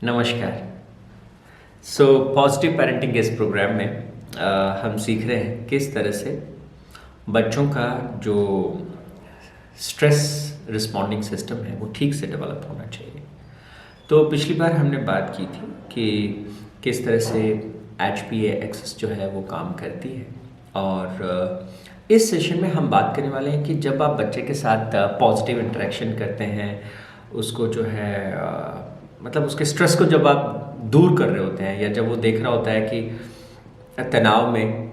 नमस्कार। Positive parenting के इस प्रोग्राम में हम सीख रहे हैं किस तरह से बच्चों का जो स्ट्रेस रिस्पॉन्डिंग सिस्टम है वो ठीक से डेवलप होना चाहिए। तो पिछली बार हमने बात की थी कि किस तरह से HPA एक्सेस जो है वो काम करती है, और इस सेशन में हम बात करने वाले हैं कि जब आप बच्चे के साथ पॉजिटिव इंटरेक्शन करते हैं, उसको जो है मतलब उसके स्ट्रेस को जब आप दूर कर रहे होते हैं, या जब वो देख रहा होता है कि तनाव में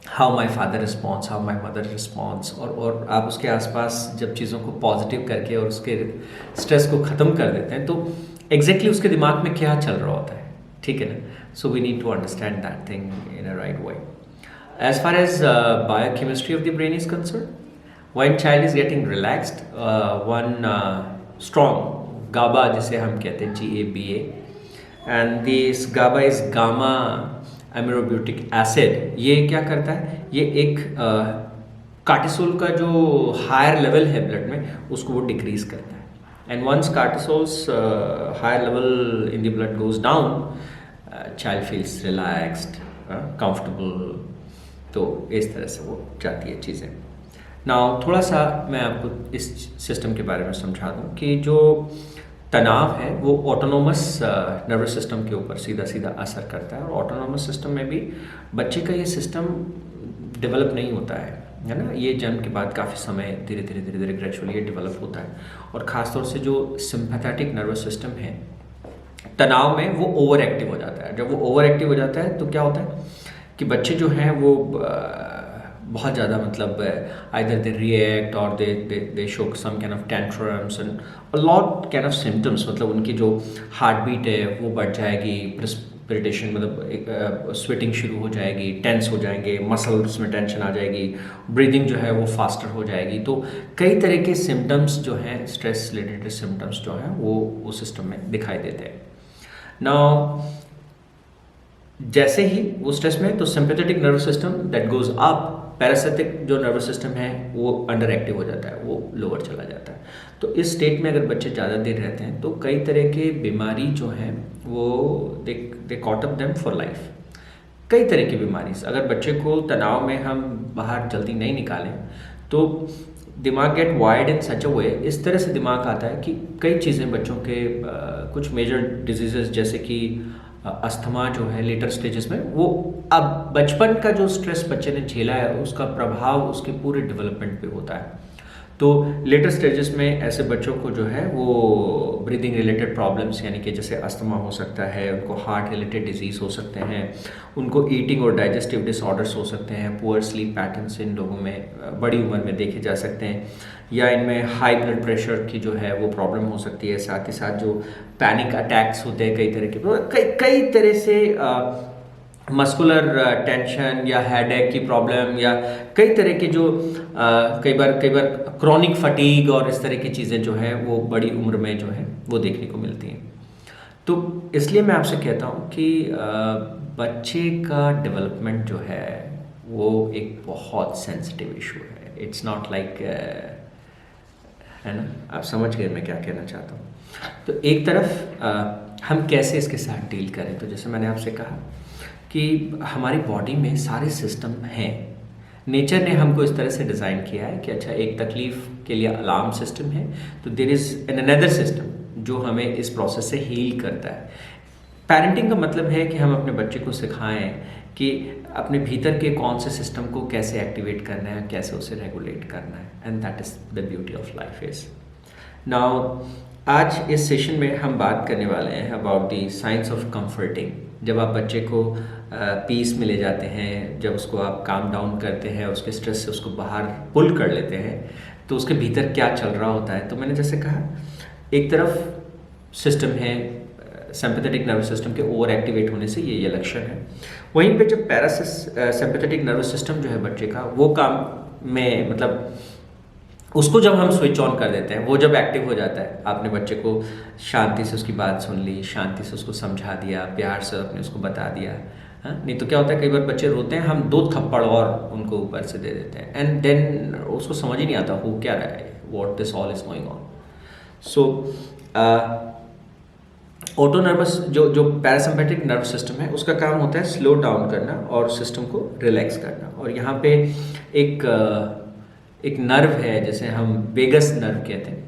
how my father response, how my mother response, और आप उसके आसपास जब चीज़ों को पॉजिटिव करके और उसके स्ट्रेस को ख़त्म कर देते हैं, तो एग्जैक्टली उसके दिमाग में क्या चल रहा होता है, ठीक है ना। So we need to understand that thing in a right way. As far as biochemistry of the brain is concerned, when child is getting relaxed, one strong GABA, जिसे हम कहते हैं GABA, and this GABA is gamma aminobutyric acid। ये क्या करता है, ये एक कार्टिसोल का जो हायर लेवल है ब्लड में उसको वो डिक्रीज करता है, and once cortisols higher level in the blood goes down, child feels relaxed, comfortable. तो इस तरह से वो जाती है चीज़ें। नाउ थोड़ा सा मैं आपको इस सिस्टम के बारे में समझा दूं कि जो तनाव है वो ऑटोनोमस नर्वस सिस्टम के ऊपर सीधा सीधा असर करता है, और ऑटोनोमस सिस्टम में भी बच्चे का ये सिस्टम डेवलप नहीं होता है ना। ये जन्म के बाद काफ़ी समय धीरे धीरे ग्रेजुअली ये डेवलप होता है, और ख़ासतौर से जो सिंपैथेटिक नर्वस सिस्टम है तनाव में वो ओवर एक्टिव हो जाता है। जब वो ओवर एक्टिव हो जाता है तो क्या होता है कि बच्चे जो हैं वो बहुत ज़्यादा मतलब आइदर दे रिएक्ट और they show some kind of tantrums and a lot kind of symptoms. मतलब उनकी जो हार्ट बीट है वो बढ़ जाएगी, प्रेसिपिटेशन मतलब स्वेटिंग शुरू हो जाएगी, टेंस हो जाएंगे, मसल्स में टेंशन आ जाएगी, ब्रीदिंग जो है वो फास्टर हो जाएगी। तो कई तरह के सिम्टम्स जो हैं, स्ट्रेस रिलेटेड सिम्टम्स जो हैं वो उस सिस्टम में दिखाई देते हैं। नाउ जैसे ही वो स्ट्रेस में, तो sympathetic nervous system that goes up, parasitic जो नर्वस सिस्टम है वो अंडर एक्टिव हो जाता है, वो लोअर चला जाता है। तो इस स्टेट में अगर बच्चे ज़्यादा देर रहते हैं तो कई तरह के बीमारी जो हैं वो they caught up them for life. कई तरह की बीमारी, अगर बच्चे को तनाव में हम बाहर जल्दी नहीं निकालें तो दिमाग गेट वायर्ड इन सच अ वे, इस तरह से दिमाग आता है कि कई चीज़ें बच्चों के कुछ मेजर डिजीजेस जैसे कि अस्थमा जो है लेटर स्टेजेस में, वो अब बचपन का जो स्ट्रेस बच्चे ने झेला है उसका प्रभाव उसके पूरे डेवलपमेंट पे होता है। तो लेटर स्टेजेस में ऐसे बच्चों को जो है वो ब्रीदिंग रिलेटेड प्रॉब्लम्स, यानी कि जैसे अस्थमा हो सकता है, उनको हार्ट रिलेटेड डिजीज़ हो सकते हैं, उनको ईटिंग और डाइजेस्टिव डिसऑर्डर्स हो सकते हैं, पुअर स्लीप पैटर्न्स इन लोगों में बड़ी उम्र में देखे जा सकते हैं, या इनमें हाई ब्लड प्रेशर की जो है वो प्रॉब्लम हो सकती है। साथ ही साथ जो पैनिक अटैक्स होते हैं कई तरह के, कई तरह से मस्कुलर टेंशन या हेडेक की प्रॉब्लम, या कई तरह के जो कई बार क्रॉनिक फटीग और इस तरह की चीज़ें जो हैं वो बड़ी उम्र में जो है वो देखने को मिलती हैं। तो इसलिए मैं आपसे कहता हूँ कि बच्चे का डेवलपमेंट जो है वो एक बहुत सेंसिटिव इशू है। इट्स नॉट लाइक, है ना, आप समझ गए मैं क्या कहना चाहता हूँ। तो एक तरफ हम कैसे इसके साथ डील करें, तो जैसे मैंने आपसे कहा कि हमारी बॉडी में सारे सिस्टम हैं। नेचर ने हमको इस तरह से डिज़ाइन किया है कि अच्छा, एक तकलीफ के लिए अलार्म सिस्टम है, तो there is an another system जो हमें इस प्रोसेस से हील करता है। पेरेंटिंग का मतलब है कि हम अपने बच्चे को सिखाएं कि अपने भीतर के कौन से सिस्टम को कैसे एक्टिवेट करना है, कैसे उसे रेगुलेट करना है, and that is the beauty of life is. Now आज इस सेशन में हम बात करने वाले हैं about the science of comforting. जब आप बच्चे को पीस में ले जाते हैं, जब उसको आप काम डाउन करते हैं, उसके स्ट्रेस से उसको बाहर पुल कर लेते हैं, तो उसके भीतर क्या चल रहा होता है। तो मैंने जैसे कहा, एक तरफ सिस्टम है सिंपैथेटिक नर्वस सिस्टम के ओवर एक्टिवेट होने से ये लक्षण है। वहीं पे जब सिंपैथेटिक नर्वस सिस्टम जो है बच्चे का वो काम में, मतलब उसको जब हम स्विच ऑन कर देते हैं, वो जब एक्टिव हो जाता है, आपने बच्चे को शांति से उसकी बात सुन ली, शांति से उसको समझा दिया, प्यार से आपने उसको बता दिया, हाँ। नहीं तो क्या होता है, कई बार बच्चे रोते हैं, हम 2 थप्पड़ और उनको ऊपर से दे देते हैं, एंड देन उसको समझ ही नहीं आता हो क्या रहा है, what this all is going on. So auto nervous जो पैरासिम्पेटिक नर्व सिस्टम है उसका काम होता है स्लो डाउन करना और सिस्टम को रिलैक्स करना। और यहाँ पे एक एक नर्व है जैसे हम वेगस नर्व कहते हैं,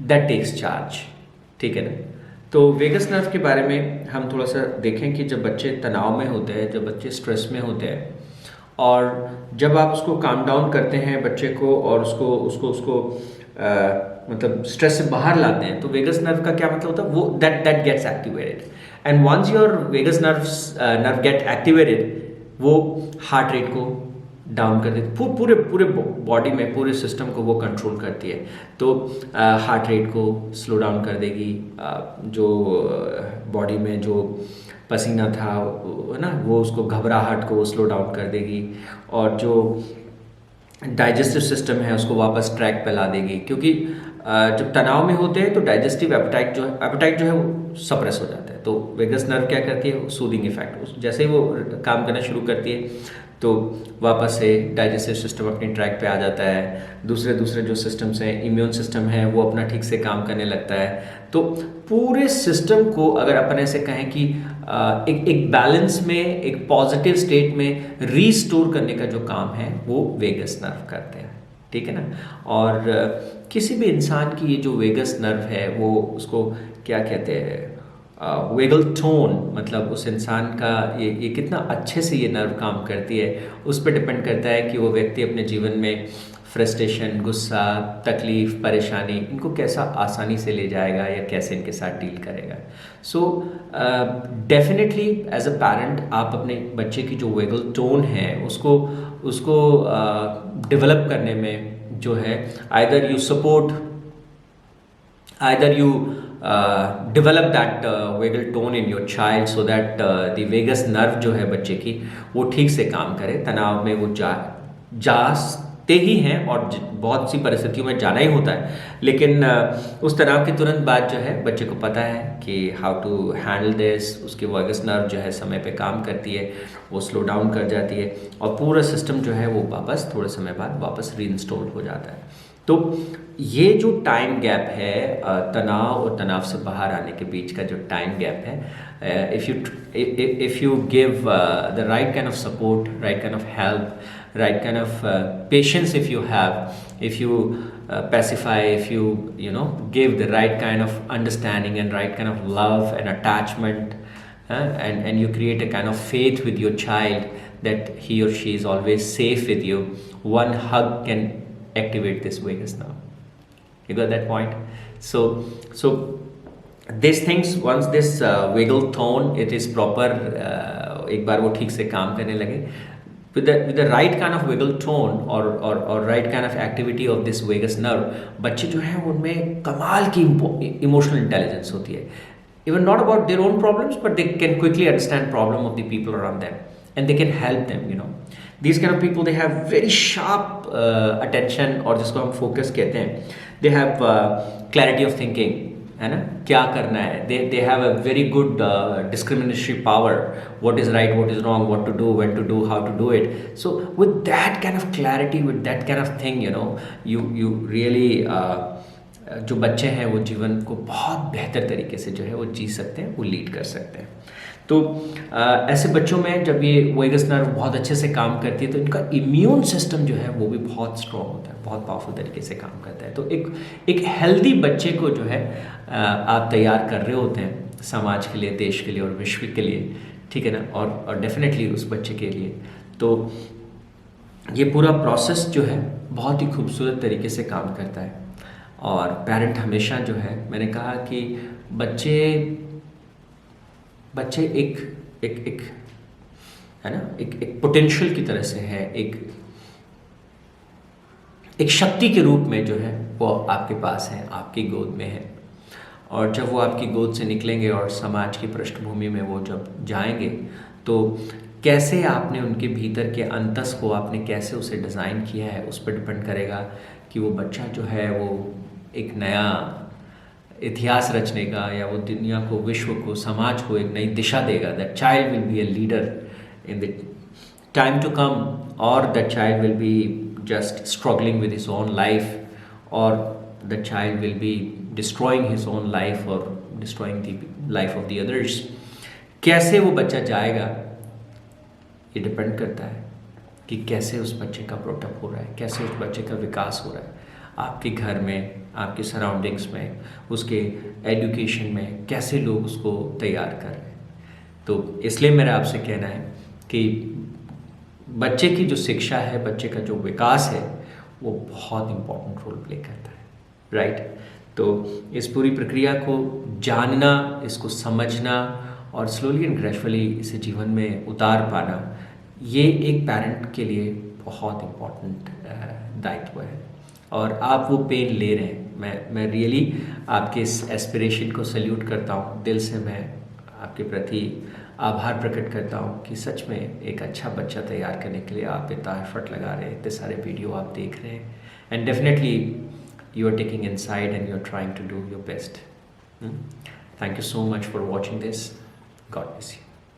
दैट टेक्स चार्ज, ठीक है ना। तो वेगस नर्व के बारे में हम थोड़ा सा देखें कि जब बच्चे तनाव में होते हैं, जब बच्चे स्ट्रेस में होते हैं, और जब आप उसको काम डाउन करते हैं बच्चे को और उसको उसको उसको मतलब स्ट्रेस से बाहर लाते हैं, तो वेगस नर्व का क्या मतलब होता है, वो that gets activated, and once your vagus nerve get activated, वो हार्ट रेट को डाउन कर देती, पूरे पूरे बॉडी में पूरे सिस्टम को वो कंट्रोल करती है। तो हार्ट रेट को स्लो डाउन कर देगी, जो बॉडी में जो पसीना था है ना, वो उसको घबराहट को स्लो डाउन कर देगी, और जो डाइजेस्टिव सिस्टम है उसको वापस ट्रैक पे ला देगी। क्योंकि जब तनाव में होते हैं तो डाइजेस्टिव एपेटाइट जो है वो सप्रेस हो जाता है। तो वेगस नर्व क्या करती है, सूदिंग इफेक्ट, जैसे ही वो काम करना शुरू करती है तो वापस से डाइजेस्टिव सिस्टम अपनी ट्रैक पे आ जाता है। दूसरे जो सिस्टम्स हैं, इम्यून सिस्टम है, वो अपना ठीक से काम करने लगता है। तो पूरे सिस्टम को अगर अपन ऐसे कहें कि एक बैलेंस में, एक पॉजिटिव स्टेट में रीस्टोर करने का जो काम है वो वेगस नर्व करते हैं, ठीक है ना। और किसी भी इंसान की ये जो वेगस नर्व है वो उसको क्या कहते हैं, वेगल टोन, मतलब उस इंसान का ये कितना अच्छे से ये नर्व काम करती है, उस पर डिपेंड करता है कि वो व्यक्ति अपने जीवन में फ्रस्ट्रेशन, गुस्सा, तकलीफ, परेशानी, इनको कैसा आसानी से ले जाएगा या कैसे इनके साथ डील करेगा। So definitely as a parent आप अपने बच्चे की जो वेगल टोन है उसको डेवलप करने में जो है, either you develop that vagal tone in your child so that the vagus nerve जो है बच्चे की वो ठीक से काम करे। तनाव में वो जाते ही हैं और बहुत सी परिस्थितियों में जाना ही होता है, लेकिन उस तनाव के तुरंत बाद जो है बच्चे को पता है कि हाउ टू हैंडल दिस। उसकी वेगस नर्व जो है समय पे काम करती है, वो स्लो डाउन कर जाती है और पूरा सिस्टम जो है वो वापस थोड़े समय बाद वापस रीइंस्टॉल हो जाता है। तो ये जो टाइम गैप है तनाव और तनाव से बाहर आने के बीच का जो टाइम गैप है, if you give the right kind of support, right kind of help, right kind of patience, if you pacify, if you know give the right kind of understanding and right kind of love and attachment, and you create a kind of faith with your child that he or she is always safe with you, one hug can activate this vagus nerve. You got that point? So these things, once this vagal tone it is proper, एक बार वो ठीक से काम करने लगे, with the right kind of vagal tone or right kind of activity of this vagus nerve, बच्चे जो हैं उनमें कमाल की emotional intelligence होती है, even not about their own problems, but they can quickly understand problem of the people around them and they can help them, you know. These kind of people, they have very sharp attention, और जिसको हम focus कहते हैं, they have clarity of thinking, है ना, क्या करना है, they have a very good discriminatory power, what is right, what is wrong, what to do, when to do, how to do it. So with that kind of clarity, with that kind of thing, you know, you really जो बच्चे हैं वो जीवन को बहुत बेहतर तरीके से जो है वो जी सकते हैं, वो लीड कर सकते हैं। तो ऐसे बच्चों में जब ये वेगस नर्व बहुत अच्छे से काम करती है तो इनका इम्यून सिस्टम जो है वो भी बहुत स्ट्रॉन्ग होता है, बहुत पावरफुल तरीके से काम करता है। तो एक हेल्दी बच्चे को जो है आप तैयार कर रहे होते हैं समाज के लिए, देश के लिए और विश्व के लिए, ठीक है ना, और डेफिनेटली उस बच्चे के लिए। तो ये पूरा प्रोसेस जो है बहुत ही खूबसूरत तरीके से काम करता है। और पेरेंट हमेशा जो है, मैंने कहा कि बच्चे एक है ना, एक पोटेंशियल की तरह से है, एक शक्ति के रूप में जो है वो आपके पास है, आपकी गोद में है। और जब वो आपकी गोद से निकलेंगे और समाज की पृष्ठभूमि में वो जब जाएंगे तो कैसे आपने उनके भीतर के अंतस को आपने कैसे उसे डिज़ाइन किया है, उस पर डिपेंड करेगा कि वो बच्चा जो है वो एक नया इतिहास रचने का, या वो दुनिया को, विश्व को, समाज को एक नई दिशा देगा। That child will be a leader in the time to come, और that child will be just struggling with his own life, or the child will be destroying his own life और destroying the life of the others, कैसे वो बच्चा जाएगा ये depend करता है कि कैसे उस बच्चे का ब्रॉटअप हो रहा है, कैसे उस बच्चे का विकास हो रहा है आपके घर में, आपके सराउंडिंग्स में, उसके एजुकेशन में, कैसे लोग उसको तैयार कर रहे हैं। तो इसलिए मेरा आपसे कहना है कि बच्चे की जो शिक्षा है, बच्चे का जो विकास है, वो बहुत इम्पोर्टेंट रोल प्ले करता है, राइट। तो इस पूरी प्रक्रिया को जानना, इसको समझना और स्लोली एंड ग्रेजुअली इसे जीवन में उतार पाना, ये एक पेरेंट के लिए बहुत इम्पोर्टेंट दायित्व है। और आप वो पेन ले रहे हैं, मैं रियली आपके इस एस्पिरेशन को सल्यूट करता हूँ, दिल से मैं आपके प्रति आभार प्रकट करता हूँ कि सच में एक अच्छा बच्चा तैयार करने के लिए आप इतना एफर्ट लगा रहे हैं, इतने सारे वीडियो आप देख रहे हैं, and definitely you are taking inside and you're trying to do your best. Thank you so much for watching this. God bless you.